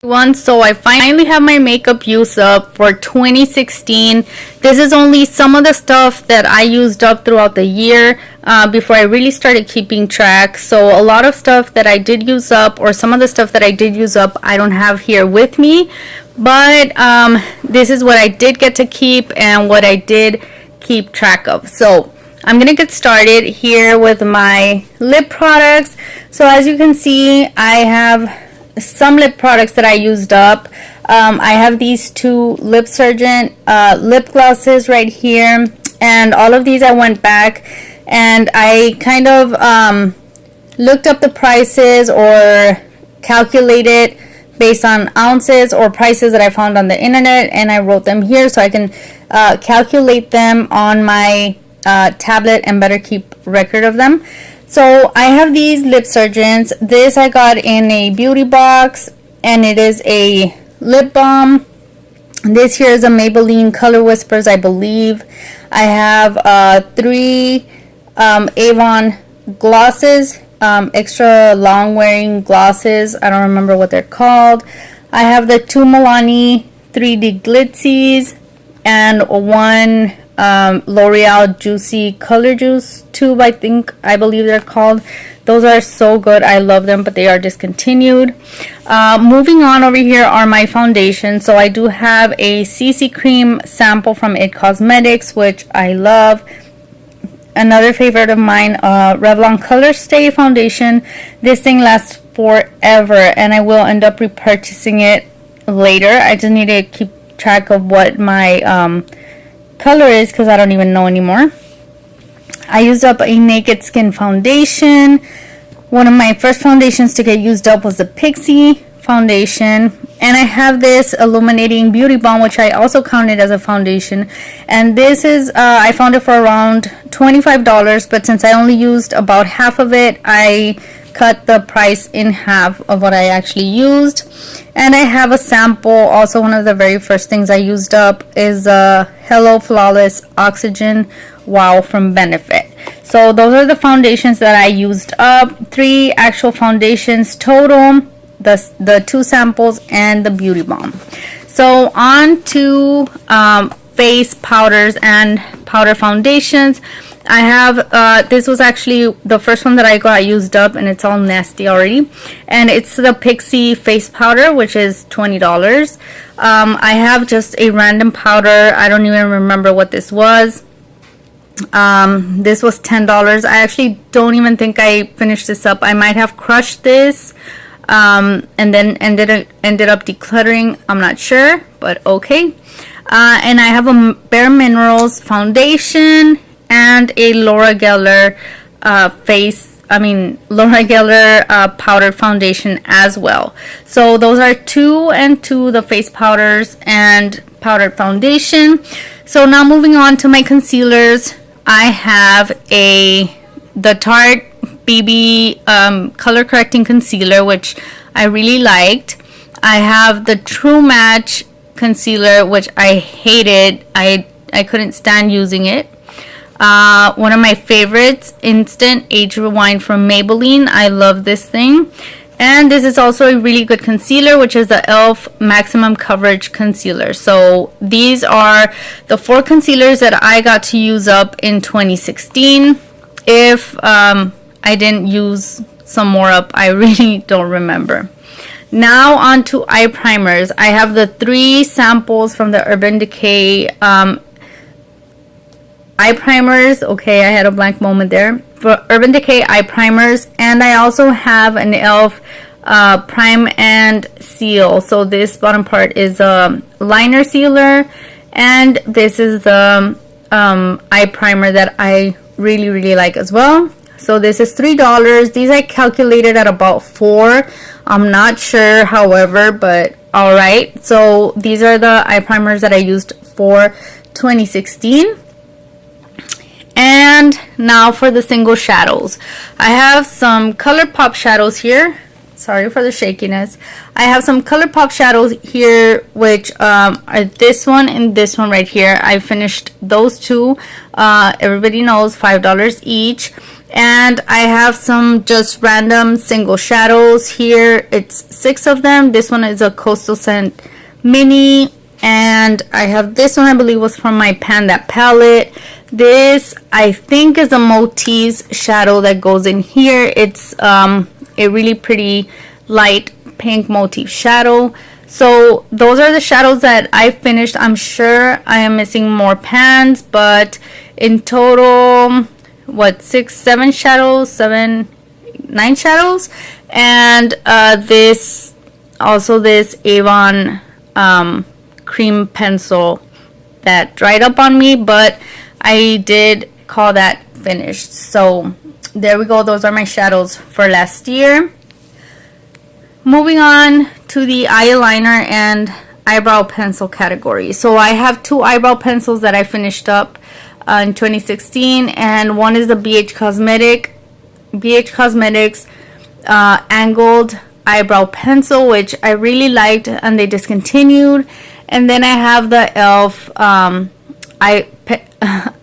So I finally have my makeup use up for 2016. This is only some of the stuff that I used up throughout the year before I really started keeping track. So a lot of stuff that I did use up, or some of the stuff that I did use up, I don't have here with me, but this is what I did get to keep and what I did keep track of. So I'm gonna get started here with my lip products. So as you can see, I have some lip products that I used up. I have these two Lip Surgeon lip glosses right here, and all of these I went back and I kind of looked up the prices or calculated based on ounces or prices that I found on the internet, and I wrote them here so I can calculate them on my tablet and better keep record of them. So I have these Lip Surgeons. This I got in a beauty box, and it is a lip balm. This here is a Maybelline Color Whispers, I believe. I have 3 Avon glosses, extra long wearing glosses. I don't remember what they're called. I have the 2 Milani 3D Glitzies and 1 L'Oreal Juicy Color Juice tube, I believe they're called. Those are so good. I love them, but they are discontinued. Moving on, over here are my foundations. So I do have a CC cream sample from It Cosmetics, which I love. Another favorite of mine, Revlon Color Stay foundation. This thing lasts forever, and I will end up repurchasing it later. I just need to keep track of what my color is, because I don't even know anymore. I used up a Naked Skin foundation. One of my first foundations to get used up was the Pixie foundation, and I have this Illuminating Beauty Balm, which I also counted as a foundation, and this is I found it for around $25, but since I only used about half of it, I cut the price in half of what I actually used. And I have a sample. Also, one of the very first things I used up is Hello Flawless Oxygen Wow from Benefit. So those are the foundations that I used up. 3 actual foundations total, the 2 samples and the beauty balm. So on to face powders and powder foundations. I have this was actually the first one that I got used up, and it's all nasty already, and it's the Pixie face powder, which is $20. I have just a random powder. I don't even remember what this was. This was $10. I actually don't even think I finished this up. I might have crushed this and then ended up decluttering. I'm not sure, but okay. And I have a Bare Minerals foundation and a Laura Geller Laura Geller powdered foundation as well. So those are 2 and 2, the face powders and powdered foundation. So now moving on to my concealers, I have the Tarte BB color correcting concealer, which I really liked. I have the True Match concealer, which I hated. I couldn't stand using it. One of my favorites, Instant Age Rewind from Maybelline. I love this thing. And this is also a really good concealer, which is the e.l.f. Maximum Coverage Concealer. So these are the 4 concealers that I got to use up in 2016. If I didn't use some more up, I really don't remember. Now on to eye primers. I have the 3 samples from the Urban Decay eye primers. Okay, I had a blank moment there. For Urban Decay eye primers, and I also have an e.l.f. Prime and Seal. So this bottom part is a liner sealer, and this is the eye primer that I really like as well. So this is $3. These I calculated at about 4. I'm not sure, however, but all right. So these are the eye primers that I used for 2016. And now for the single shadows. I have some ColourPop shadows here. Sorry for the shakiness. I have some ColourPop shadows here, which are this one and this one right here. I finished those 2. Everybody knows $5 each. And I have some just random single shadows here. It's 6 of them. This one is a Coastal Scent Mini. And I have this one, I believe was from my Panda palette. This, I think, is a Motifs shadow that goes in here. It's a really pretty light pink motif shadow. So those are the shadows that I finished. I'm sure I am missing more pans, but in total, what, 6, 7 shadows, 7, 9 shadows. And this, also this Avon cream pencil that dried up on me, but I did call that finished. So there we go. Those are my shadows for last year. Moving on to the eyeliner and eyebrow pencil category. So I have 2 eyebrow pencils that I finished up in 2016, and one is the BH Cosmetics angled eyebrow pencil, which I really liked and they discontinued. And then I have the e.l.f.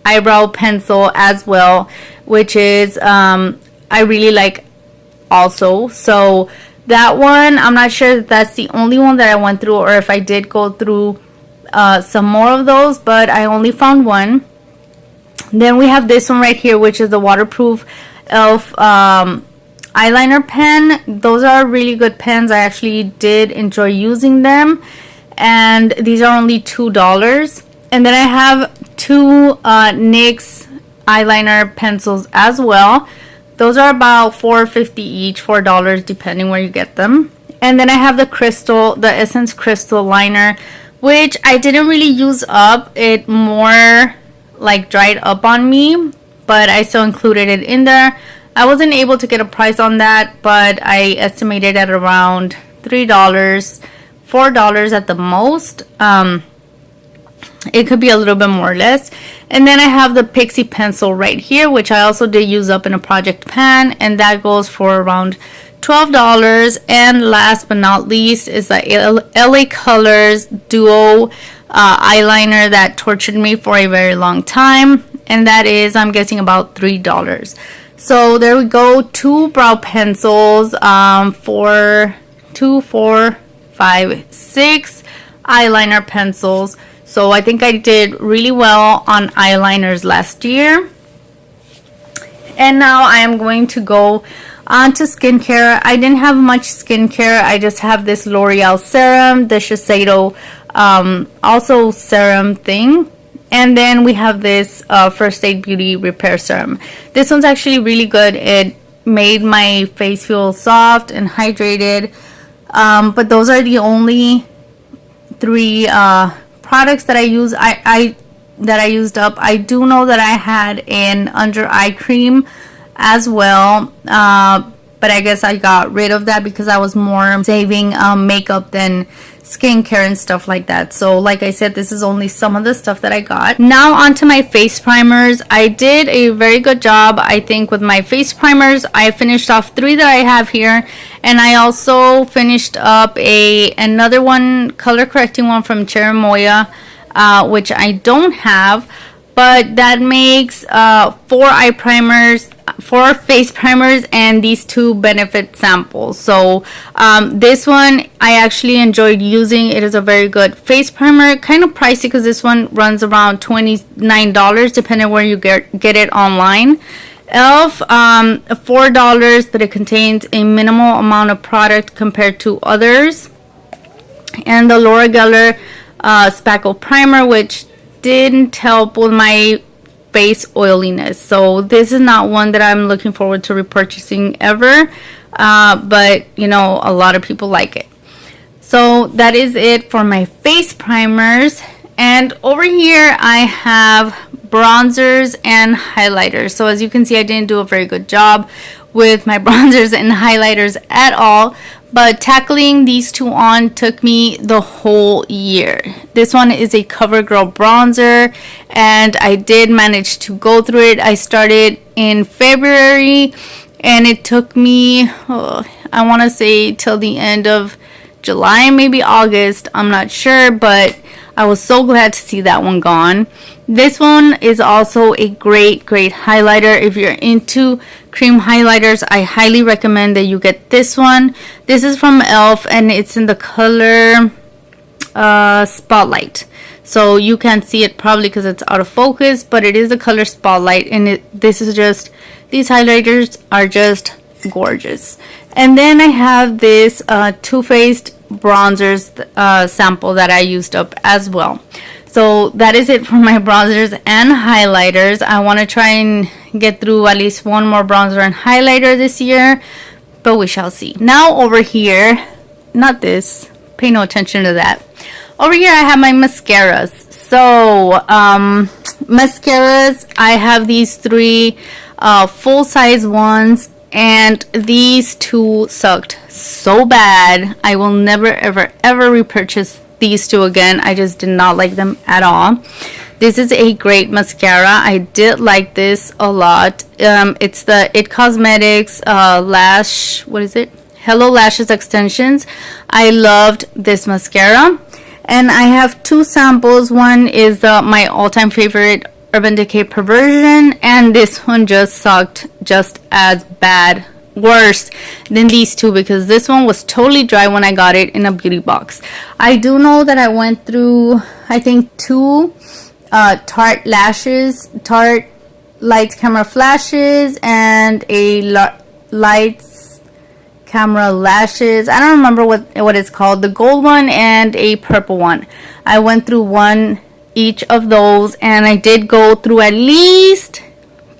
eyebrow pencil as well, which is I really like also. So that one, I'm not sure if that's the only one that I went through or if I did go through some more of those, but I only found one. Then we have this one right here, which is the waterproof e.l.f. eyeliner pen. Those are really good pens. I actually did enjoy using them, and these are only $2. And then I have 2 NYX eyeliner pencils as well. Those are about $4.50 each, $4 depending where you get them. And then I have the Essence Crystal liner, which I didn't really use up. It more like dried up on me, but I still included it in there. I wasn't able to get a price on that, but I estimated at around $3, $4 at the most. It could be a little bit more or less. And then I have the Pixie pencil right here, which I also did use up in a project pan, and that goes for around $12. And last but not least is the LA Colors Duo eyeliner that tortured me for a very long time, and that is, I'm guessing, about $3. So there we go, 2 brow pencils, 2, 4, 5, 6 eyeliner pencils. So I think I did really well on eyeliners last year. And now I am going to go on to skincare. I didn't have much skincare. I just have this L'Oreal serum, the Shiseido also serum thing. And then we have this First Aid Beauty Repair Serum. This one's actually really good. It made my face feel soft and hydrated. But those are the only 3 products that I use. That I used up. I do know that I had an under eye cream as well, but I guess I got rid of that because I was more saving makeup than skincare and stuff like that. So like I said, this is only some of the stuff that I got. Now onto my face primers. I did a very good job, I think, with my face primers. I finished off 3 that I have here, and I also finished up another one, color correcting one from Cherimoya, which I don't have, but that makes 4 face primers and these 2 benefit samples. So this one I actually enjoyed using. It is a very good face primer, kind of pricey because this one runs around $29 depending where you get it online. e.l.f. $4, but it contains a minimal amount of product compared to others. And the Laura Geller spackle primer, which didn't help with my face oiliness. So this is not one that I'm looking forward to repurchasing ever, but you know, a lot of people like it. So that is it for my face primers. And over here I have bronzers and highlighters. So as you can see, I didn't do a very good job with my bronzers and highlighters at all, but tackling these 2 on took me the whole year. This one is a CoverGirl bronzer, and I did manage to go through it. I started in February, and it took me, I want to say till the end of July, maybe August, I'm not sure, but I was so glad to see that one gone. This one is also a great highlighter if you're into cream highlighters, I highly recommend that you get this one. This is from e.l.f. and it's in the color Spotlight. So you can't see it probably because it's out of focus, but it is the color Spotlight, and these highlighters are just gorgeous. And then I have this Too Faced bronzers sample that I used up as well. So that is it for my bronzers and highlighters. I want to try and get through at least one more bronzer and highlighter this year, but we shall see. Now over here, not this, pay no attention to that. Over here I have my mascaras. So mascaras, I have these 3 full-size ones, and these 2 sucked so bad. I will never ever repurchase these 2 again. I just did not like them at all. This is a great mascara. I did like this a lot. It's the It Cosmetics lash, what is it? Hello Lashes Extensions. I loved this mascara. And I have 2 samples. One is my all-time favorite Urban Decay Perversion, and this one just sucked just as bad, worse than these 2, because this one was totally dry when I got it in a beauty box. I do know that I went through, I think, 2 Tarte Lights Camera Flashes and a Lights Camera Lashes. I don't remember what it's called, the gold one and a purple one. I went through one each of those, and I did go through at least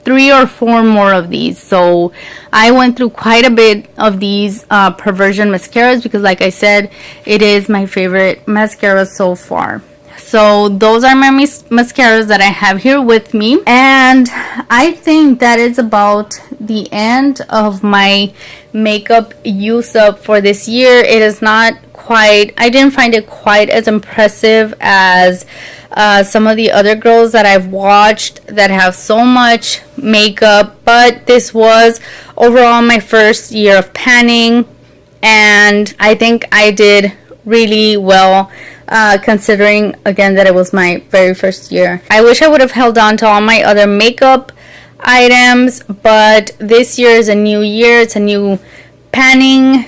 3 or 4 more of these. So I went through quite a bit of these Perversion mascaras, because like I said, it is my favorite mascara so far. So those are my mascaras that I have here with me, and I think that is about the end of my makeup use up for this year. It is not quite, I didn't find it quite as impressive as some of the other girls that I've watched that have so much makeup, but this was overall my first year of panning, and I think I did really well, considering again that it was my very first year. I wish I would have held on to all my other makeup items, but this year is a new year, it's a new panning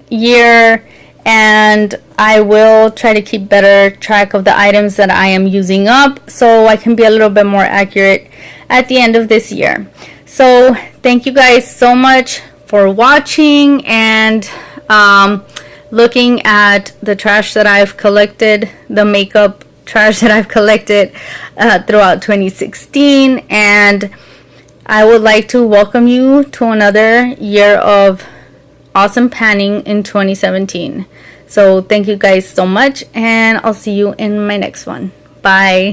year, and I will try to keep better track of the items that I am using up, so I can be a little bit more accurate at the end of this year. So thank you guys so much for watching and looking at the trash that I've collected, the makeup trash that I've collected throughout 2016, and I would like to welcome you to another year of awesome panning in 2017. So thank you guys so much, and I'll see you in my next one. Bye.